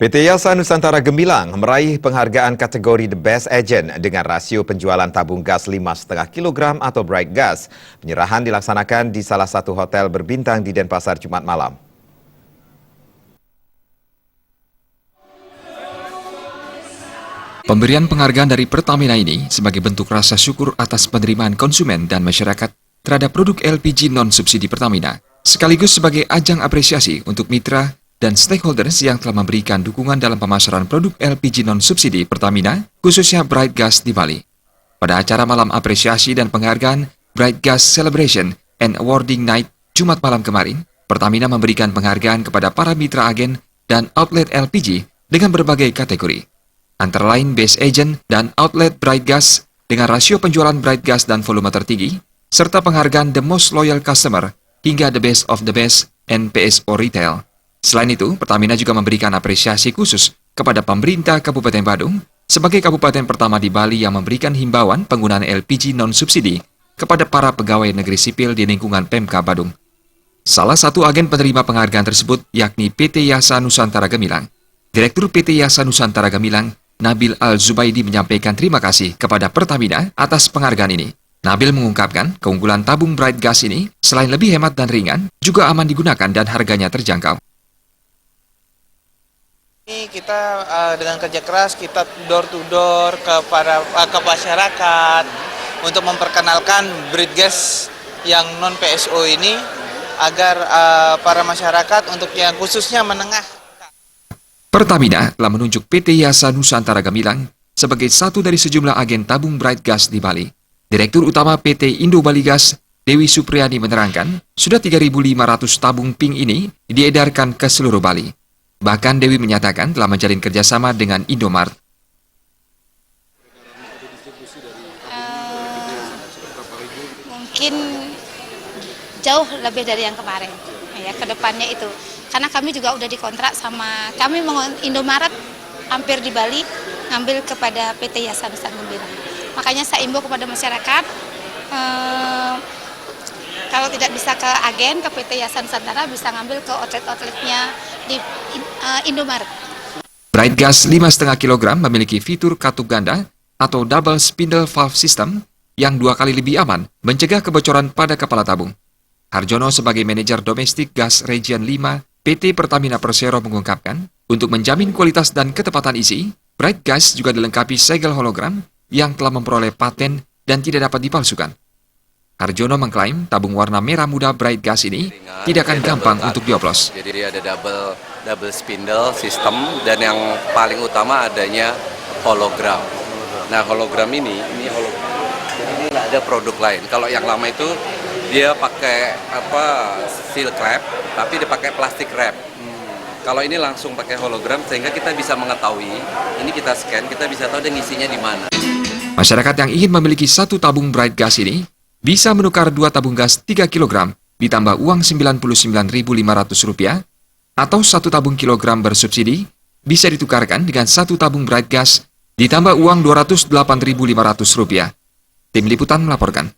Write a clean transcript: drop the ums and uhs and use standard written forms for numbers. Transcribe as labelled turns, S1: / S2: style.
S1: PT Yasa Nusantara Gemilang meraih penghargaan kategori The Best Agent dengan rasio penjualan tabung gas 5,5 kg atau Bright Gas. Penyerahan dilaksanakan di salah satu hotel berbintang di Denpasar Jumat malam.
S2: Pemberian penghargaan dari Pertamina ini sebagai bentuk rasa syukur atas penerimaan konsumen dan masyarakat terhadap produk LPG non-subsidi Pertamina, sekaligus sebagai ajang apresiasi untuk mitra dan stakeholders yang telah memberikan dukungan dalam pemasaran produk LPG non-subsidi Pertamina, khususnya Bright Gas di Bali. Pada acara malam apresiasi dan penghargaan Bright Gas Celebration and Awarding Night Jumat malam kemarin, Pertamina memberikan penghargaan kepada para mitra agen dan outlet LPG dengan berbagai kategori, antara lain Best Agent dan Outlet Bright Gas dengan rasio penjualan Bright Gas dan volume tertinggi, serta penghargaan The Most Loyal Customer hingga The Best of the Best NPSO Retail. Selain itu, Pertamina juga memberikan apresiasi khusus kepada pemerintah Kabupaten Badung sebagai kabupaten pertama di Bali yang memberikan himbauan penggunaan LPG non-subsidi kepada para pegawai negeri sipil di lingkungan Pemka Badung. Salah satu agen penerima penghargaan tersebut yakni PT Yasa Nusantara Gemilang. Direktur PT Yasa Nusantara Gemilang, Nabil Al-Zubaidi menyampaikan terima kasih kepada Pertamina atas penghargaan ini. Nabil mengungkapkan keunggulan tabung Bright Gas ini selain lebih hemat dan ringan, juga aman digunakan dan harganya terjangkau.
S3: Ini kita dengan kerja keras kita door to door ke masyarakat untuk memperkenalkan Bright Gas yang non PSO ini agar para masyarakat untuk yang khususnya menengah.
S2: Pertamina telah menunjuk PT Yasa Nusantara Gemilang sebagai satu dari sejumlah agen tabung Bright Gas di Bali. Direktur Utama PT Indo Bali Gas, Dewi Supriyani menerangkan, sudah 3.500 tabung pink ini diedarkan ke seluruh Bali. Bahkan Dewi menyatakan telah menjalin kerjasama dengan Indomart.
S4: Mungkin jauh lebih dari yang kemarin, ya ke depannya itu. Karena kami juga udah dikontrak sama, kami Indomaret hampir di Bali, ngambil kepada PT Yasa Nusantara Gemilang. Makanya saya imbau kepada masyarakat, kalau tidak bisa ke agen, ke PT Yasa Nusantara, bisa ngambil ke outlet-outletnya di Indomaret.
S2: Bright Gas 5,5 kg memiliki fitur katup ganda atau double spindle valve system yang 2 kali lebih aman mencegah kebocoran pada kepala tabung. Harjono sebagai manajer domestik gas Region 5 PT Pertamina Persero mengungkapkan, untuk menjamin kualitas dan ketepatan isi, Bright Gas juga dilengkapi segel hologram yang telah memperoleh paten dan tidak dapat dipalsukan. Harjono mengklaim tabung warna merah muda Bright Gas ini tidak akan gampang untuk dioplos.
S5: Jadi ada double spindle sistem dan yang paling utama adanya hologram. Nah hologram ini hologram. Jadi ini nggak ada produk lain. Kalau yang lama itu dia pakai silk wrap, tapi dia pakai plastik wrap. Kalau ini langsung pakai hologram sehingga kita bisa mengetahui, ini kita scan, kita bisa tahu dia ngisinya di mana.
S2: Masyarakat yang ingin memiliki satu tabung Bright Gas ini bisa menukar 2 tabung gas 3 kg ditambah uang Rp99.500 atau 1 tabung kilogram bersubsidi bisa ditukarkan dengan 1 tabung Bright Gas ditambah uang Rp208.500. Tim Liputan melaporkan.